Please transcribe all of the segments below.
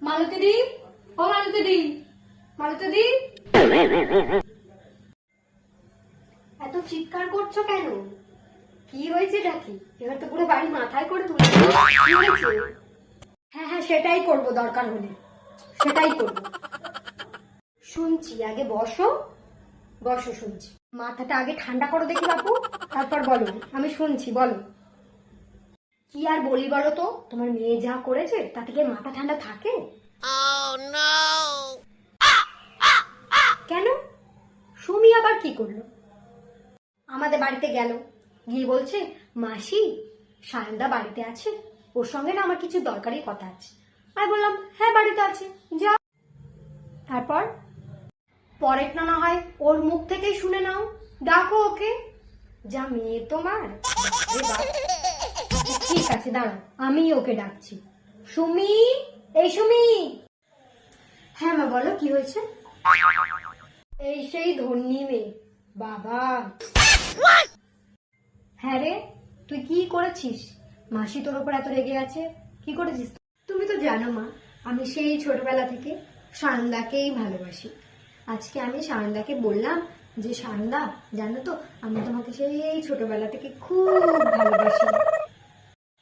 মালতী দি, ও মালতী দি, মালতী দি, এত চিৎকার করছো কেন? কি হয়েছে নাকি? এবার তো পুরো বাড়ি মাথায় করে তুলে হ্যাঁ হ্যাঁ, সেটাই করবো, দরকার হলে সেটাই করবো। শুনছি, আগে বসো বসো, শুনছি। মাথাটা আগে ঠান্ডা করো দেখি বাপু, তারপর বলো। আমি শুনছি, বলো। কি আর বলি বলো তো, তোমার মেয়ে যা করেছে তা থেকে মাথা ঠান্ডা থাকে? কেন? সুমি আবার কি করলো? আমাদের বাড়িতে গেল, গিয়ে বলছে মাসি সায়নদা বাড়িতে আছে, ওর সঙ্গে না আমার কিছু দরকারি কথা আছে। আমি বললাম হ্যাঁ বাড়িতে আছে, যা। তারপর পরের না হয় ওর মুখ থেকেই শুনে নাও, ডাকো ওকে। যা মেয়ে তোমার। ঠিক আছে, দাঁড়াও, আমি ওকে ডাকছি। সুমি, এই সুমি। হ্যাঁ মা, বলো কি হয়েছে? এই সেই ধন্যী মেয়ে বাবা। হ্যাঁ রে, তুই কি করেছিস? মাসি তোর উপর এত রেগে আছে, কি করেছিস? তুমি তো জানো মা, আমি সেই ছোটবেলা থেকে সায়নদাকেই ভালোবাসি। আজকে আমি সায়নদাকে বললাম যে সায়নদা জানো তো, আমি তোমাকে সেই ছোটবেলা থেকে খুব ভালোবাসি।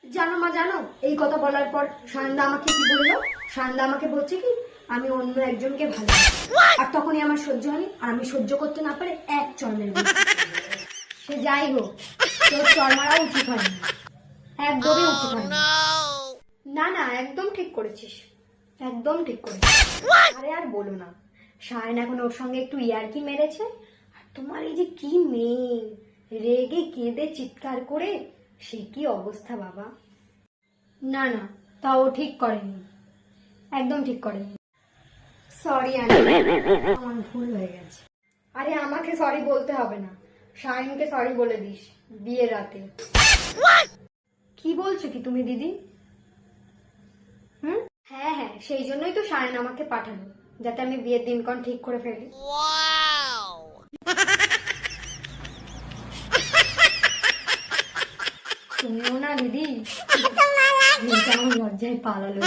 জানো মা, জানো এই কথা বলার পর সায়নদা আমাকে কি বললো? সায়নদা আমাকে বলছে কি আমি অন্য একজনকে ভালোবাসি। আর তখনই আমার সহ্য হয়নি, আর আমি সহ্য করতে না পারে এক চড় মেরে দিই। সে যাই হোক, তোর চড় মারা উচিত হয়নি, একদমই উচিত হয়নি। না না, একদম ঠিক করেছিস, একদম ঠিক করেছিস। আরে আর বলো না, সায়ন এখন ওর সঙ্গে একটু ইয়ার্কি মেরেছে। আর তোমার এই যে কি মেয়ে, রেগে কেঁদে চিৎকার করে সে কি অবস্থা বাবা। না না, তাও ঠিক করেনি, একদম ঠিক করেনি। সরি, আমার ভুল হয়ে গেছে। আরে আমাকে সরি বলতে হবে না, সায়নকে সরি বলে দিস বিয়ের রাতে। কি বলছো কি তুমি দিদি? হ্যাঁ হ্যাঁ, সেই জন্যই তো সায়ন আমাকে পাঠালো, যাতে আমি বিয়ের দিনক্ষণ ঠিক করে ফেলি। তুমিও না দিদি, কেমন লজ্জায় পালালো।